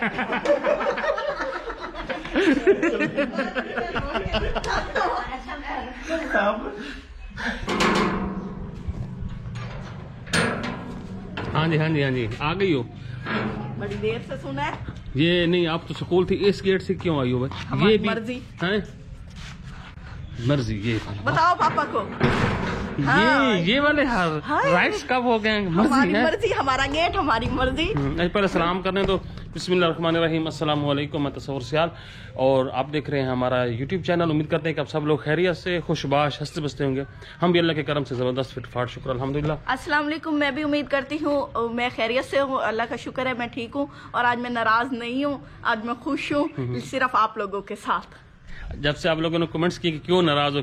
हाँ जी हाँ जी हाँ जी, आ गई हो। बड़ी देर से सुना है। ये नहीं, आप तो स्कूल थी, इस गेट से क्यों आई हो भाई? ये भी मर्जी है, मर्जी। ये बताओ पापा को। ये वाले राइट्स कब हो गए? हमारी मर्जी, हमारा गेट, हमारी मर्जी। पहले सलाम करने तो बिस्मिल्लाहिर्रहमानिर्रहीम, अस्सलाम वालेकुम। मैं तस्वुर सियाल और आप देख रहे हैं हमारा यूट्यूब चैनल। उम्मीद करते हैं कि आप सब लोग खैरियत से, खुशबाश, हंसते बसते होंगे। हम भी अल्लाह के करम से जबरदस्त फिटफाट, शुक्र अल्हम्दुलिल्लाह। अस्सलाम वालेकुम। मैं भी उम्मीद करती हूँ मैं खैरियत से हूँ, अल्लाह का शुक्र है मैं ठीक हूँ। और आज मैं नाराज नहीं हूँ, आज मैं खुश हूँ, सिर्फ आप लोगों के साथ। जब से आप लोगों ने कमेंट्स किए कि क्यों नाराज हो,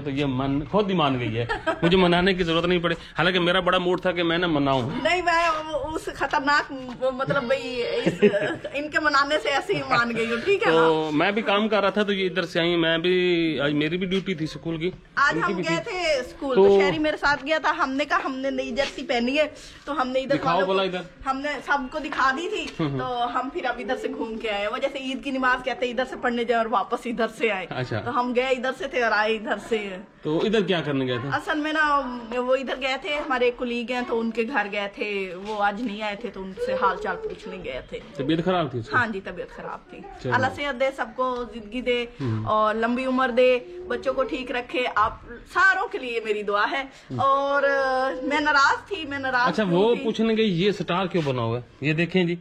तो ये मन खुद ही मान गई है। मुझे मनाने की जरूरत नहीं पड़ी। हालांकि मेरा बड़ा मूड था कि मैं ना मनाऊं। नहीं, मैं उस खतरनाक मतलब भाई इनके मनाने से ऐसे ही मान गई हूँ, ठीक है। तो मैं भी काम कर रहा था, तो ये इधर से आई। मैं भी आज मेरी भी ड्यूटी थी स्कूल की। आज हम गए थे स्कूल, तो शहरी मेरे साथ गया था। हमने कहा हमने नई जर्सी पहनी है, तो हमने इधर इधर हमने सबको दिखा दी थी। तो हम फिर अब इधर से घूम के आए। वो जैसे ईद की नमाज कहते इधर से पढ़ने जाए और वापस इधर से आए। अच्छा। तो हम गए इधर से थे और आए इधर से। तो इधर क्या करने गए थे? असल में ना वो इधर गए थे, हमारे कुलीग हैं, तो उनके घर गए थे। वो आज नहीं आए थे, तो उनसे हाल चाल पूछने गए थे। तबीयत खराब थी? हाँ जी, तबीयत खराब थी। अल्लाह सेहत दे, सबको जिंदगी दे और लंबी उम्र दे, बच्चों को ठीक रखे। आप सारों के लिए मेरी दुआ है। और मैं नाराज थी, मैं नाराज। अच्छा, वो पूछने गई ये स्टार क्यों बना हुआ है? ये देखें जी,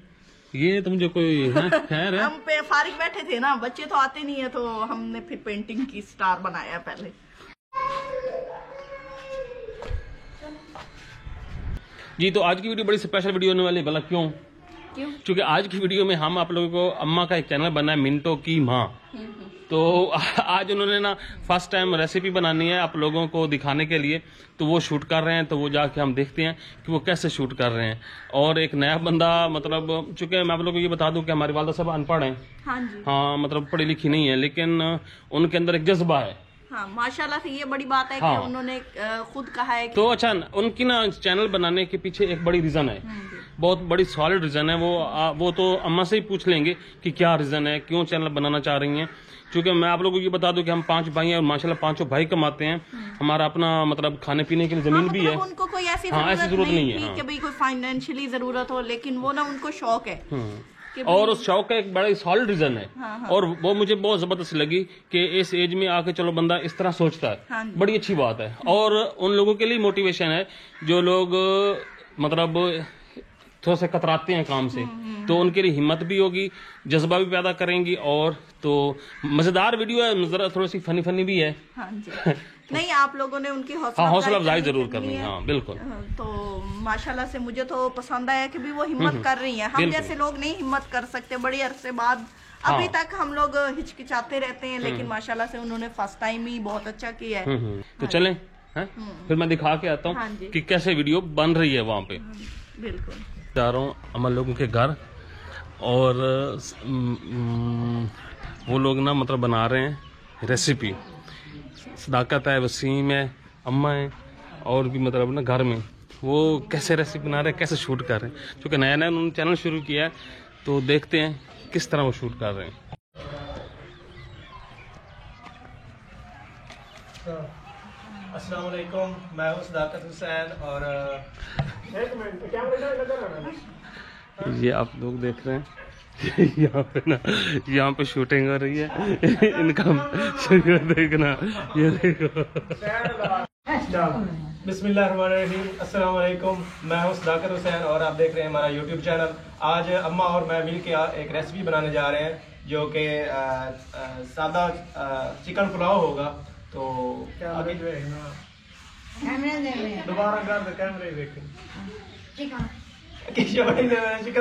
ये तो मुझे कोई खैर है। हम पे फारिग बैठे थे ना, बच्चे तो आते नहीं है, तो हमने फिर पेंटिंग की स्टार बनाया पहले। जी, तो आज की वीडियो बड़ी स्पेशल वीडियो होने वाली है। भला क्यों? क्योंकि आज की वीडियो में हम आप लोगों को अम्मा का एक चैनल बना है, मिंटो की माँ। तो आज उन्होंने ना फर्स्ट टाइम रेसिपी बनानी है आप लोगों को दिखाने के लिए, तो वो शूट कर रहे हैं। तो वो जाके हम देखते हैं कि वो कैसे शूट कर रहे हैं। और एक नया बंदा, मतलब चूंकि मैं आप लोगों को ये बता दूं कि हमारी वालदा साहब अनपढ़ हैं। हाँ जी। हाँ, मतलब पढ़ी लिखी नहीं है, लेकिन उनके अंदर एक जज्बा है। हाँ, माशाल्लाह से ये बड़ी बात है। हाँ। कि उन्होंने खुद कहा है कि तो अच्छा, उनकी ना चैनल बनाने के पीछे एक बड़ी रीजन है, बहुत बड़ी सॉलिड रीजन है। वो तो अम्मा से ही पूछ लेंगे कि क्या रीजन है, क्यों चैनल बनाना चाह रही हैं। क्योंकि मैं आप लोगों को ये बता दूं कि हम 5 भाई हैं और माशाल्लाह 5 भाई कमाते हैं। हमारा अपना मतलब खाने पीने के लिए जमीन भी है। उनको कोई ऐसी जरूरत नहीं है कि भाई कोई फाइनेंशियली जरूरत हो, लेकिन वो ना उनको शौक है। और उस शौक का एक बड़ा सॉलिड रीजन है। हाँ। और वो मुझे बहुत जबरदस्त लगी कि इस एज में आके चलो बंदा इस तरह सोचता है। हाँ, बड़ी अच्छी बात है। और उन लोगों के लिए मोटिवेशन है जो लोग मतलब थोड़ा सा कतराते हैं काम से, तो उनके लिए हिम्मत भी होगी, जज्बा भी पैदा करेंगी। और तो मजेदार वीडियो है, जरा थोड़ी सी फनी भी है। हाँ जी। नहीं, आप लोगों ने उनकी हौसला अफजाई जरूर करनी है। हाँ, बिल्कुल। तो माशाल्लाह से मुझे तो पसंद आया कि भी वो हिम्मत कर रही हैं। हम जैसे लोग नहीं हिम्मत कर सकते, बड़ी अरसे बाद। अभी तक हम लोग हिचकिचाते रहते हैं, लेकिन माशाल्लाह से उन्होंने फर्स्ट टाइम ही बहुत अच्छा किया है। तो चलें, फिर मैं दिखा के आता हूँ कि कैसे वीडियो बन रही है वहाँ पे। बिल्कुल। जा रहा हूँ अमन लोगों के घर, और वो लोग ना मतलब बना रहे हैं रेसिपी। सदाकत है, वसीम है, अम्मा है, और भी मतलब ना घर में वो कैसे रेसिपी बना रहे हैं, कैसे शूट कर रहे हैं। क्योंकि नया नया उन्होंने चैनल शुरू किया है, तो देखते हैं किस तरह वो शूट कर रहे हैं। अस्सलाम वालेकुम, मैं हूँ सदाकत हुसैन। और ये आप लोग देख रहे हैं यहाँ पे शूटिंग हो रही है। इनका देखना, ये देखो। बिस्मिल्लाहिर्रहमानिर्रहीम, अस्सलाम वालेकुम। मैं हूँ सदाकत हुसैन और आप देख रहे हैं हमारा यूट्यूब चैनल। आज अम्मा और मैं मिल के एक रेसिपी बनाने जा रहे हैं, जो कि सादा चिकन पुलाव होगा। तो दोबारा कर दे, कैमरे देखें। चिकन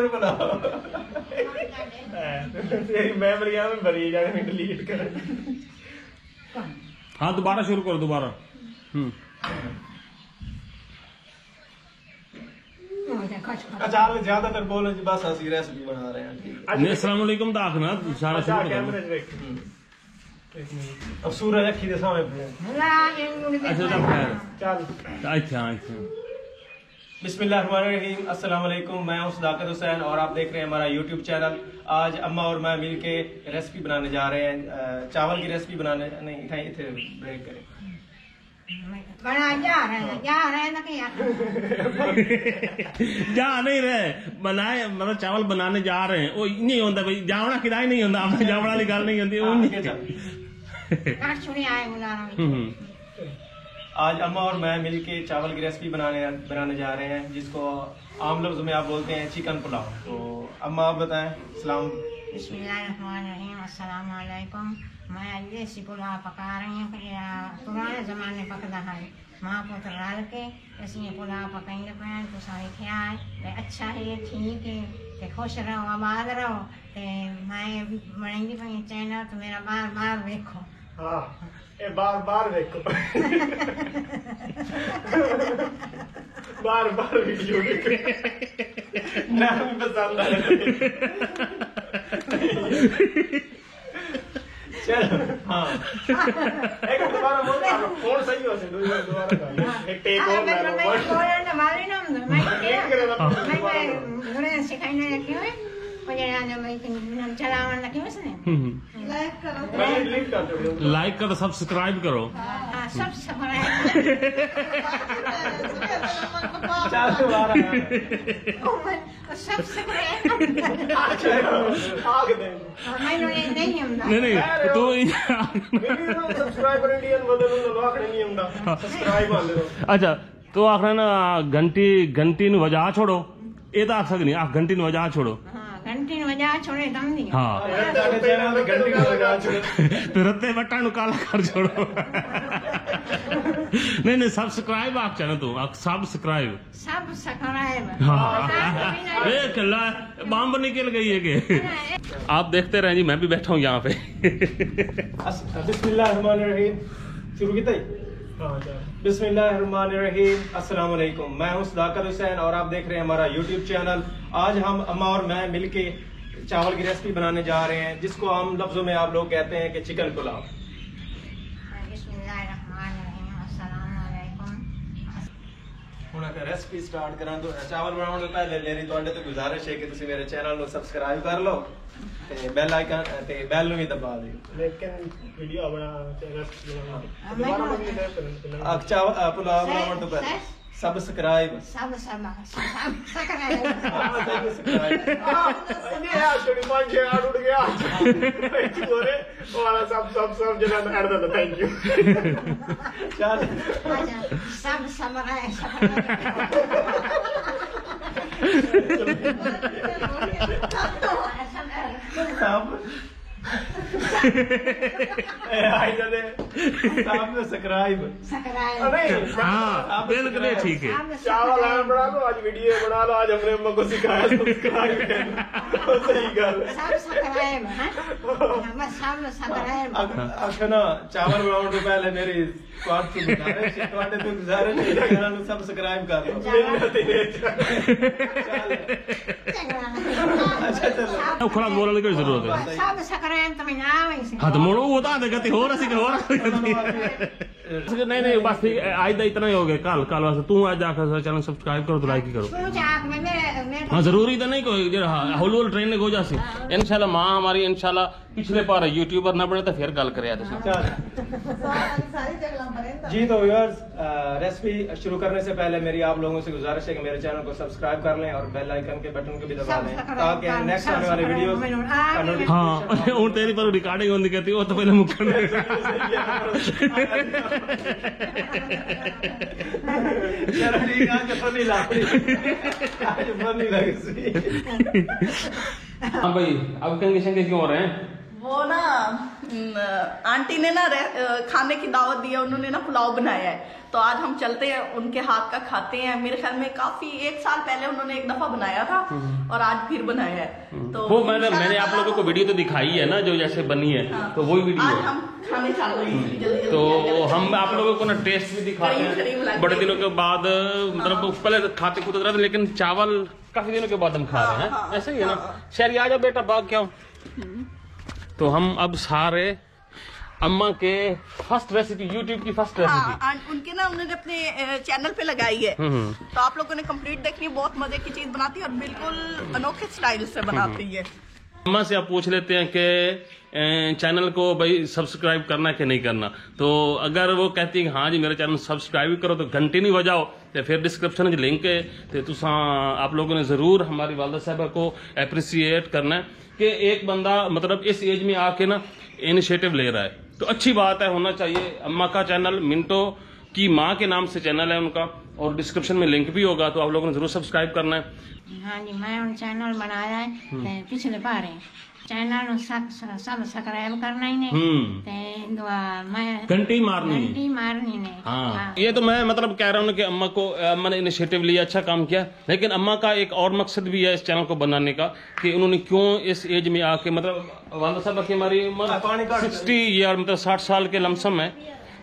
पुलाव मेमोरी में भरी जाने, डिलीट कर। हाँ, दोबारा शुरू करो, दोबारा। अच्छा, ज्यादातर बोलो जी, बस असली रेसिपी बना रहे हैं। अस्सलाम वालेकुम दाखना सारा शुरू करो। अब सूरज अखी दे सामने पे। अच्छा, चल अच्छा। बिस्मिल्लाहिर्रहमानिर्रहीम, अस्सलाम वालेकुम। मैं हूं सदाकत हुसैन और आप देख रहे हैं हमारा यूट्यूब चैनल। आज अम्मा और मैं मिलके रेसिपी बनाने जा रहे हैं, चावल की रेसिपी बनाने। नहीं इथे ब्रेक करें। जा नहीं रहे बनाए, मतलब चावल बनाने जा रहे हैं। वो नहीं होता भाई, जावना किराया नहीं होता, अपने जावना वाली गल नहीं होती। आज अम्मा और मैं मिलके चावल की रेसिपी बनाने जा रहे हैं, जिसको आम लफ्ज़ में आप बोलते हैं चिकन पुलाव। तो अम्मा आप बताएं। सलाम। बिस्मिल्लाहिर्रहमानिर्रहीम, अस्सलाम वालेकुम। मैं देसी पुलाव पका रही हूँ। पुराने ज़माने पकदा है, माँ पुत्र रल के इसमें पुलाव पकाइंदे पे तो सारे ख्याल अच्छा है, ठीक है, ते खुश रहो, आबाद रहो। ते मैं बनाइंदी पे चैनल तो मेरा बार बार देखो। हाँ, ये बार बार देखो। बार बार वीडियो देखो। नाम भी पसंद आ रहा है। चलो हाँ, एक दोबारा बोल रहा हूँ, फोन सही हो से दोबारा एक टेक और ले लो। मैं बोलने वाली ना, मैं सिखाने लगी हूँ। मुझे मैं चलावन लगी हूँ इसने। लाइक करो, सब्सक्राइब करो। सब्सक्राइब नहीं तो अच्छा तो आखिर ना घंटी नु वजा छोड़ो, ये तो आप सक नहीं, आप घंटी नु वजा छोड़ो। घंटी वजा छोड़े दम नहीं। हाँ तो रत्ते बट्टा नु काला कर छोड़ो। नहीं सब्सक्राइब आप चाहे तो आप सब्सक्राइब हाँ देख ला बम निकल गई है के। आप देखते रहें जी, मैं भी बैठा हूँ यहाँ पे। बिस्मिल्लाहिर्रहमानिर्रहीम, शुरू की बिस्मिल्लाहिर्रहमानिर्रहीम, अस्सलाम वालेकुम। मैं हूं सदाकत हुसैन और आप देख रहे हैं हमारा यूट्यूब चैनल। आज हम अम्मा और मैं मिलके चावल की रेसिपी बनाने जा रहे हैं, जिसको आम लफ्जों में आप लोग कहते हैं कि चिकन पुलाव। ਹੁਣ ਅਗਰ ਰੈਸਪੀ ਸਟਾਰਟ ਕਰਾਂ ਤਾਂ ਚਾਵਲ ਬਣਾਉਣ ਤੋਂ ਪਹਿਲੇ ਮੇਰੀ ਤੁਹਾਡੇ ਤੋਂ ਗੁਜ਼ਾਰਿਸ਼ ਹੈ ਕਿ ਤੁਸੀਂ ਮੇਰੇ ਚੈਨਲ ਨੂੰ ਸਬਸਕ੍ਰਾਈਬ ਕਰ ਲਓ ਤੇ ਬੈਲ ਆਈਕਨ ਤੇ ਬੈਲ ਨੂੰ ਵੀ ਦਬਾ ਦਿਓ। ਲੇਕਿਨ ਵੀਡੀਓ ਬਣਾ ਰੈਸਪੀ ਬਣਾਉਣਾ ਚਾਵਲ ਪੁਲਾਵ ਬਣਾਉਣ ਤੋਂ ਪਹਿਲੇ सब्सक्राइब सब्सक्राइब हाँ बिल्कुल ठीक है। चावल बना लो, आज वीडियो बना लो, आज हमने अम्मा को सिखाया सब्सक्राइब सही गल ना। चावल बनाने तो पहले मेरी सब्सक्राइब कर लो। खड़ा बोलने की जरूरत है। हाँ तो मोड़ो वो तो गति हो रहा नहीं बस ठीक आज दा इतना ही हो गया। कल वास्ते तू आज जाकर चैनल सब्सक्राइब करो तो लाइक ही करो। हाँ जरूरी तो नहीं कोई हौली हौली ट्रेन हो जासी इंशाल्लाह। माँ हमारी इंशाल्लाह पिछले पार यूट्यूबर ना बने तो फिर गल करे। जी तो व्यूअर्स, रेसिपी शुरू करने से पहले मेरी आप लोगों से गुजारिश है कि मेरे चैनल को सब्सक्राइब कर लें और बेल आइकन के बटन को भी दबा दें ताकि नेक्स्ट आने वाले वीडियो। हाँ और तेरी पर रिकॉर्डिंग होती कहती वो तो पहले मुक्कर हाँ भाई अब कंगे क्यों हो रहे हैं? वो ना आंटी ने ना खाने की दावत दी है, उन्होंने ना पुलाव बनाया है तो आज हम चलते हैं उनके हाथ का खाते हैं। मेरे ख्याल में काफी 1 साल पहले उन्होंने एक दफा बनाया था और आज फिर बनाया है। तो वो मैंने आप लोगों को वीडियो तो दिखाई है ना जो जैसे बनी है। हाँ। तो वही वीडियो आज हम खाने चल रहे हैं जल्दी। तो हम आप लोगों को ना टेस्ट भी दिखाते हैं बड़े दिनों के बाद। मतलब पहले खाते खुद रहे थे लेकिन चावल काफी दिनों के बाद हम खा रहे हैं। ऐसे ही है ना। शहरी आ जाओ बेटा, भाग क्या। तो हम अब सारे अम्मा के फर्स्ट रेसिपी, यूट्यूब की फर्स्ट रेसिपी। हाँ, उनके ना उन्होंने अपने चैनल पे लगाई है, तो आप लोगों ने कंप्लीट देखनी है। बहुत मजे की चीज बनाती है और बिल्कुल अनोखे स्टाइल से बनाती है। अम्मा से आप पूछ लेते हैं कि चैनल को भाई सब्सक्राइब करना है कि नहीं करना। तो अगर वो कहती है हाँ जी मेरे चैनल सब्सक्राइब करो तो घंटी नहीं बजाओ, तो फिर डिस्क्रिप्शन में लिंक है, तो तुसा आप लोगों ने जरूर हमारी वालदा साहबा को अप्रिसिएट करना है कि एक बंदा मतलब इस एज में आके ना इनिशिएटिव ले रहा है, तो अच्छी बात है, होना चाहिए। अम्मा का चैनल मिंटो की माँ के नाम से चैनल है उनका, और डिस्क्रिप्शन में लिंक भी होगा, तो आप लोगों ने जरूर सब्सक्राइब करना है। हाँ जी, मैं उन चैनल बनाया है पिछले बार चैनल सब सब्सक्राइब करना ही नहीं, मैं घंटी मारनी नहीं। हाँ, ये तो मैं मतलब कह रहा हूँ कि अम्मा ने इनिशिएटिव लिया, अच्छा काम किया, लेकिन अम्मा का एक और मकसद भी है इस चैनल को बनाने का कि उन्होंने क्यों इस एज में आके, मतलब वालदा साहब की हमारी उम्र 60 ईयर मतलब 60 साल के लमसम है,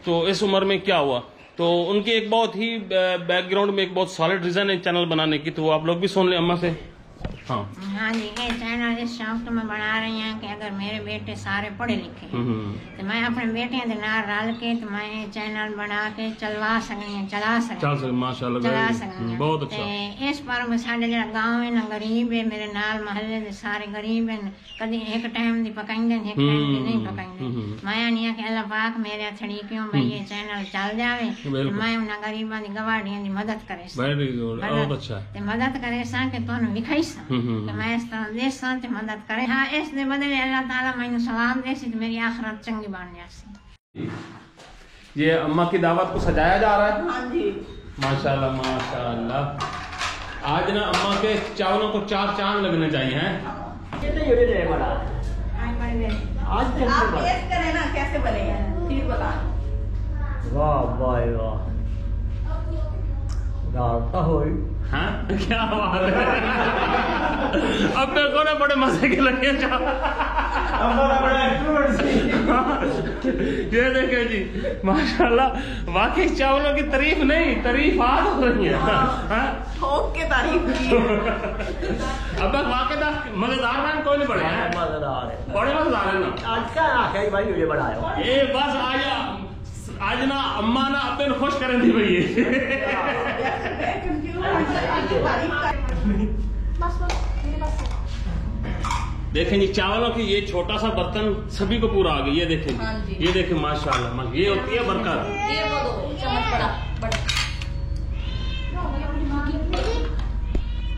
तो इस उम्र में क्या हुआ, तो उनकी एक बहुत ही बैकग्राउंड में एक बहुत सॉलिड रीजन है चैनल बनाने की, तो वो आप लोग भी सुन ले अम्मा से। हाँ जी, ये चैनल इस शौक तो मैं बना रही हूँ कि अगर मेरे बेटे सारे पढ़े लिखे तो मैं अपने बेटे के नाल रल के तो मैं चैनल बना के चला सकती माशाल्लाह, बहुत अच्छा। इस पर साढ़े जो गाँव है ना गरीब है, मेरे नाल महल्ले के सारे गरीब है, कभी एक टाइम की पकाइंदे एक टाइम की नहीं पकाइंदे। मैं नहीं कि अल्लाह पाक मेरे हथड़ी क्यों भाई ये चैनल चल जावे, मैं उन्हें गरीबों की गवाड़ियों की मदद करे, मदद करे सा कि तुहानू विखाई सा कि मैं इस तरह देश से मदद करे। हाँ, इस दे बदले अल्लाह ताला मैंने सलाम दे सी तो मेरी आखिरत चंगी बन जासी। ये अम्मा की दावत को सजाया जा रहा है। हाँ जी, माशाल्लाह माशाल्लाह। आज ना अम्मा के चावलों को 4 चांद लगने चाहिए हैं। आप टेस्ट करें ना कैसे बने हैं, फिर बता। वाह वाह वाह, डालता हो। हाँ, क्या बात है। अब मेरे को ना बड़े मजे के लगे ये देखे जी माशाल्लाह, वाकई चावलों की तारीफ नहीं तारीफात हो रही है, ठोक के तारीफ की। अब तक वाकई मजेदार मैन कोई नहीं बढ़िया है, बड़े मजेदार है ना। आज का आखिरी भाई मुझे बढ़ाया ये बस आज ना अम्मा ना अपने खुश करें थी भैया। देखें जी चावलों की ये छोटा सा बर्तन सभी को पूरा आ गया, ये देखें। हाँ, ये देखें माशाल्लाह, ये होती है बरकत। ये वो 2 चम्मच बड़ा।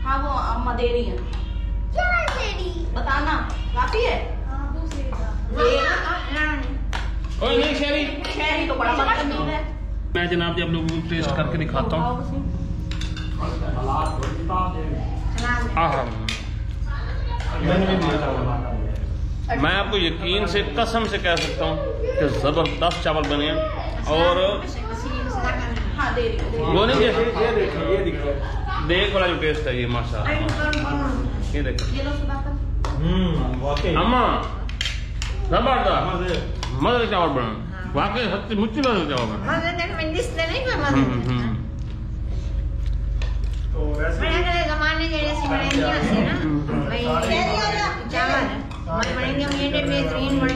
हाँ, वो अम्मा दे रही है, बताना काफी है। ओए नहीं शहरी तो बड़ा बर्तन है। मैं जनाब जी आप लोगों को टेस्ट करके दिखाता हूँ। मैं आपको यकीन से कसम से कह सकता हूँ कि जबरदस्त चावल बने हैं, और वो नहीं ये देख वाला जो टेस्ट है ये माशाल्लाह, ये देखो अम्मा जबरदस्त मजे चावल बने, वाकई सच्ची मुच्ची मजे चावल बने। जमाने जैसे बेहतरीन बने,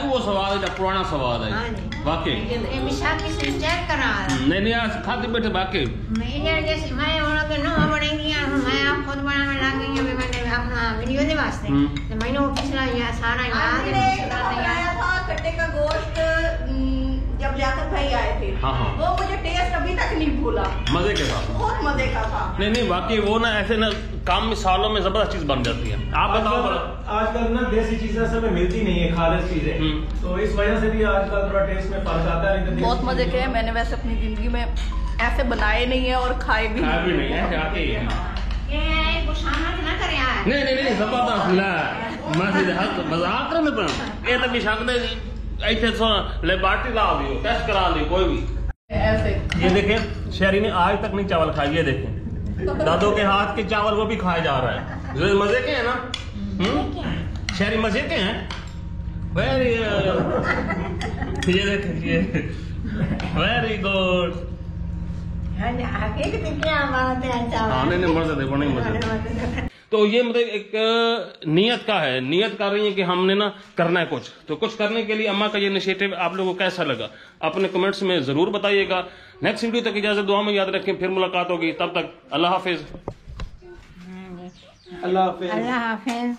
वो स्वाद है पुराना स्वाद है वाकई। नहीं आज खाते बैठे वाकई जैसे मैं बनेगी, मैं आप खुद बनाने लग गई हूँ, मैंने अपना वीडियो के वास्ते तो मैंने पिछला सारा याद था। कट्टे का गोश्त जब लियाकत भाई आए थे, वो मुझे टेस्ट अभी तक नहीं भूला, मजे के साथ, बहुत मजे का था। नहीं वाकई वो ना ऐसे ना काम मिसालों में जबरदस्त चीज बन जाती है। आप बताओ आजकल ना देसी चीजें सब मिलती नहीं है, खालिश चीजें, तो इस वजह से भी आजकल थोड़ा टेस्ट में फर्क आता है। बहुत मजे के हैं, मैंने वैसे अपनी जिंदगी में ऐसे बनाए नहीं है और खाए भी नहीं है। नहीं जबरदस्त मजाक ये तो शकदे इतने लेबार्टी ला दियो, टेस्ट करा दी कोई भी ऐसे। ये देखें शहरी ने आज तक नहीं चावल खाए, ये देखें दादों के हाथ के चावल वो भी खाए जा रहा है, जो मजे के हैं ना। शहरी मजे के हैं वेरी, ये देखें ये वेरी गुड। क्या बात है, नहीं मजे देखो नहीं मजे। तो ये मतलब एक नियत का है, नियत कर रही है कि हमने ना करना है कुछ, तो कुछ करने के लिए अम्मा का ये इनिशिएटिव आप लोगों को कैसा लगा अपने कमेंट्स में जरूर बताइएगा। नेक्स्ट वीडियो तक इजाजत, दुआ में याद रखें, फिर मुलाकात होगी, तब तक अल्लाह हाफिज। अल्लाह हाफिज। अल्लाह हाफिज।